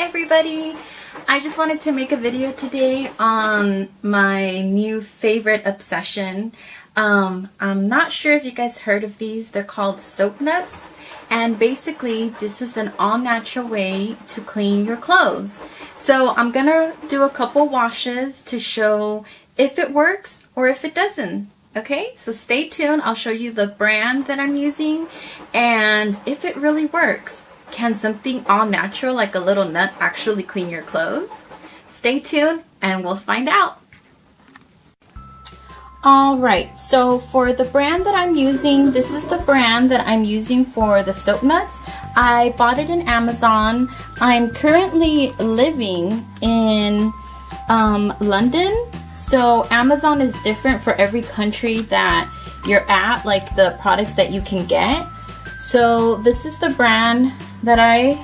everybody! I just wanted to make a video today on my new favorite obsession. I'm not sure if you guys heard of these. They're called soap nuts, and basically this is an all-natural way to clean your clothes. So I'm gonna do a couple washes to show if it works or if it doesn't. Okay, so stay tuned. I'll show you the brand that I'm using and if it really works. Can something all natural like a little nut actually clean your clothes? Stay tuned and we'll find out. Alright, so for the brand that I'm using, this is the brand that I'm using for the soap nuts. I bought it in Amazon. I'm currently living in London. So Amazon is different for every country that you're at, like the products that you can get. So this is the brand that I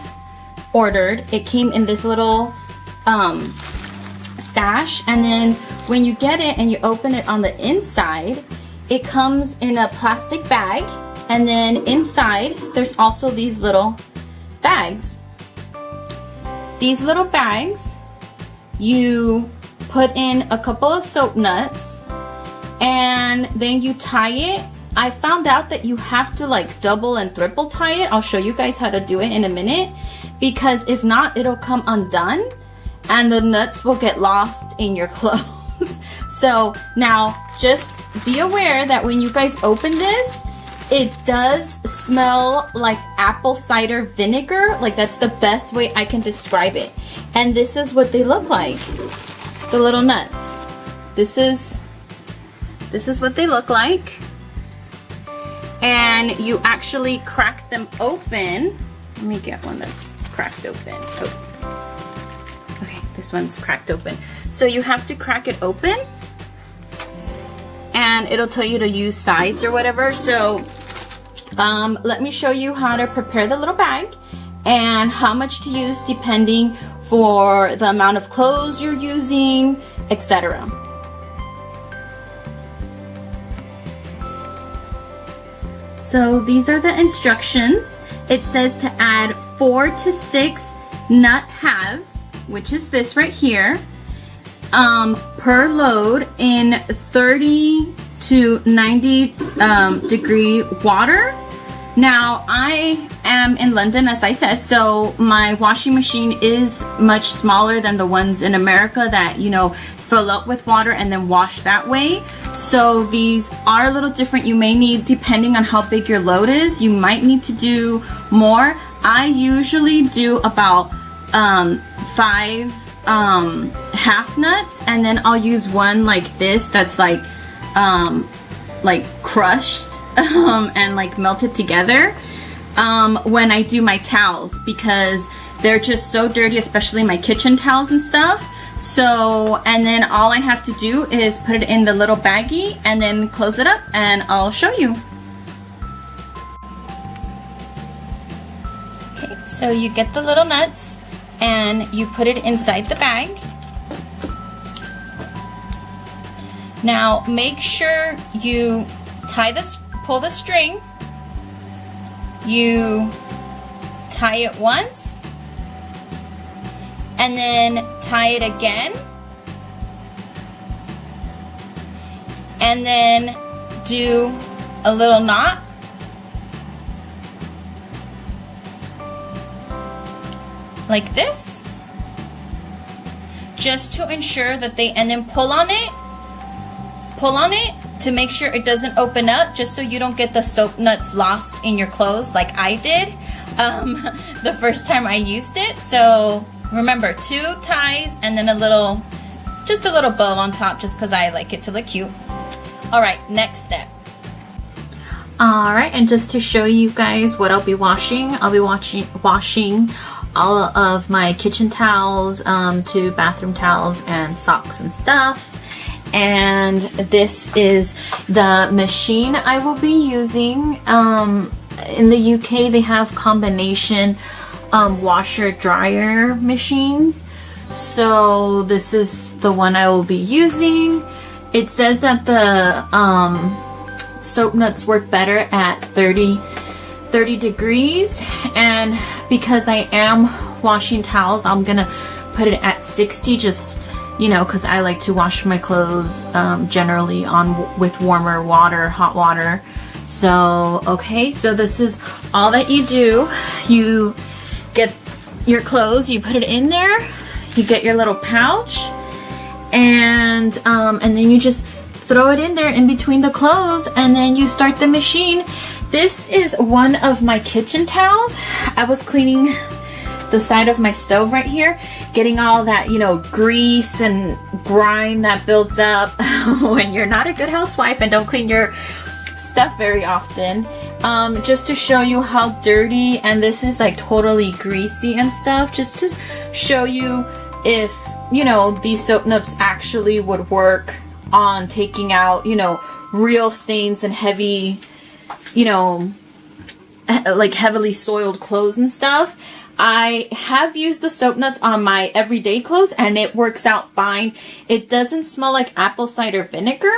ordered. It came in this little sash, and then when you get it and you open it on the inside, it comes in a plastic bag, and then inside there's also these little bags. These little bags, you put in a couple of soap nuts and then you tie it. I found out that you have to like double and triple tie it. I'll show you guys how to do it in a minute, because if not, it'll come undone and the nuts will get lost in your clothes. So now just be aware that when you guys open this, it does smell like apple cider vinegar. Like, that's the best way I can describe it. And this is what they look like. The little nuts. This is what they look like. And you actually crack them open. Let me get one that's cracked open. Oh. Okay, this one's cracked open. So you have to crack it open and it'll tell you to use sides or whatever. So let me show you how to prepare the little bag and how much to use depending for the amount of clothes you're using, etc. So these are the instructions. It says to add 4 to 6 nut halves, which is this right here, per load in 30 to 90 degree water. Now, I am in London, as I said, so my washing machine is much smaller than the ones in America that, you know, fill up with water and then wash that way. So these are a little different. You may need, depending on how big your load is, you might need to do more. I usually do about 5 half nuts, and then I'll use one like this that's like crushed and like melted together when I do my towels, because they're just so dirty, especially my kitchen towels and stuff. So, and then all I have to do is put it in the little baggie and then close it up, and I'll show you. Okay, so you get the little nuts and you put it inside the bag. Now make sure you pull the string, you tie it once, and then tie it again, and then do a little knot, like this, just to ensure that and then pull on it to make sure it doesn't open up, just so you don't get the soap nuts lost in your clothes like I did the first time I used it. So remember, 2 ties and then just a little bow on top, just because I like it to look cute. Alright, next step. Alright, and just to show you guys what I'll be washing all of my kitchen towels to bathroom towels and socks and stuff. And this is the machine I will be using. In the UK they have combination washer dryer machines, so this is the one I will be using. It says that the soap nuts work better at 30 degrees, and because I am washing towels. I'm gonna put it at 60, just, you know, because I like to wash my clothes generally with warmer water, hot water. So, okay, so this is all that you do. You get your clothes, you put it in there, you get your little pouch, and then you just throw it in there in between the clothes, and then you start the machine. This is one of my kitchen towels. I was cleaning the side of my stove right here, getting all that, you know, grease and grime that builds up when you're not a good housewife and don't clean your stuff very often. Just to show you how dirty, and this is like totally greasy and stuff, just to show you if, you know, these soap nuts actually would work on taking out, you know, real stains and heavy, you know, like heavily soiled clothes and stuff. I have used the soap nuts on my everyday clothes and it works out fine. It doesn't smell like apple cider vinegar.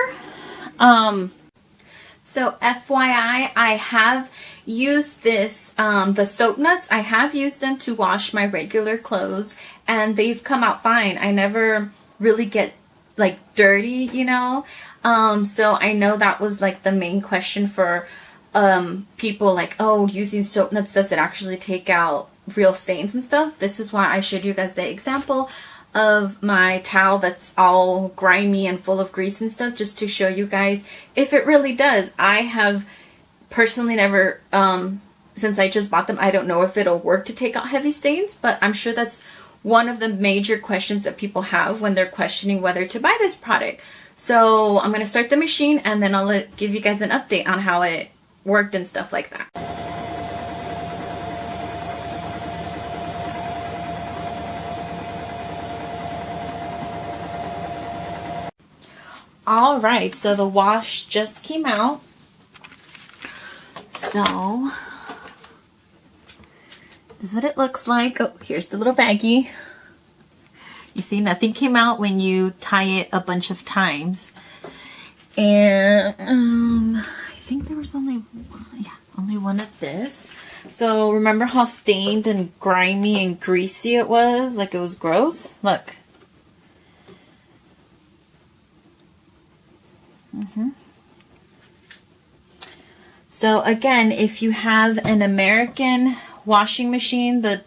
So FYI, I have used this, the soap nuts, I have used them to wash my regular clothes and they've come out fine. I never really get like dirty, you know. So I know that was like the main question for people, like, oh, using soap nuts, does it actually take out real stains and stuff? This is why I showed you guys the example of my towel that's all grimy and full of grease and stuff, just to show you guys if it really does. I have personally never, since I just bought them, I don't know if it'll work to take out heavy stains, but I'm sure that's one of the major questions that people have when they're questioning whether to buy this product. So I'm going to start the machine and then I'll give you guys an update on how it worked and stuff like that. Alright, so the wash just came out. So this is what it looks like. Oh, here's the little baggie. You see, nothing came out when you tie it a bunch of times. And I think there was only one of this. So remember how stained and grimy and greasy it was? Like it was gross? Look. So again, if you have an American washing machine, the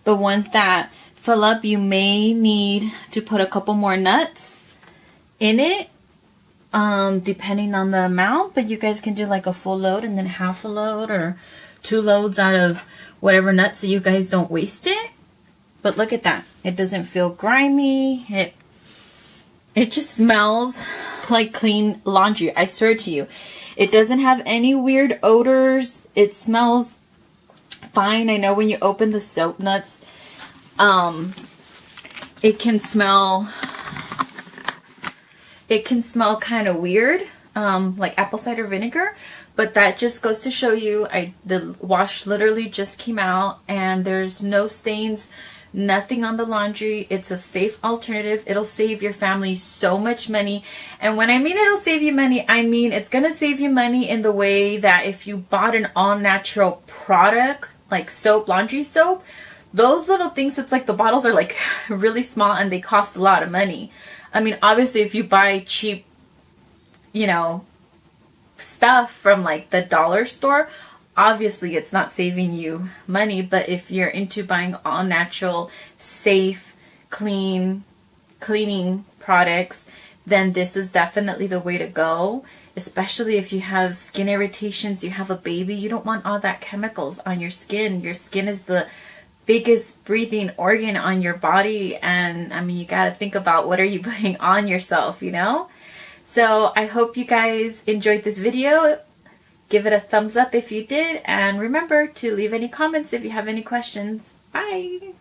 ones that fill up, you may need to put a couple more nuts in it, depending on the amount, but you guys can do like a full load and then half a load or 2 loads out of whatever nuts so you guys don't waste it. But look at that. It doesn't feel grimy. It just smells like clean laundry. I swear to you. It doesn't have any weird odors. It smells fine. I know when you open the soap nuts, it can smell kind of weird, like apple cider vinegar, but that just goes to show you the wash literally just came out and there's no stains, nothing on the laundry. It's a safe alternative. It'll save your family so much money. And when I mean it'll save you money, I mean it's gonna save you money in the way that if you bought an all-natural product like soap, laundry soap, those little things, it's like the bottles are like really small and they cost a lot of money. I mean, obviously if you buy cheap, you know, stuff from like the dollar store, obviously it's not saving you money. But if you're into buying all natural, safe, cleaning products, then this is definitely the way to go. Especially if you have skin irritations, you have a baby, you don't want all that chemicals on your skin. Your skin is the biggest breathing organ on your body, and I mean, you got to think about what are you putting on yourself, you know? So I hope you guys enjoyed this video. Give it a thumbs up if you did, and remember to leave any comments if you have any questions. Bye!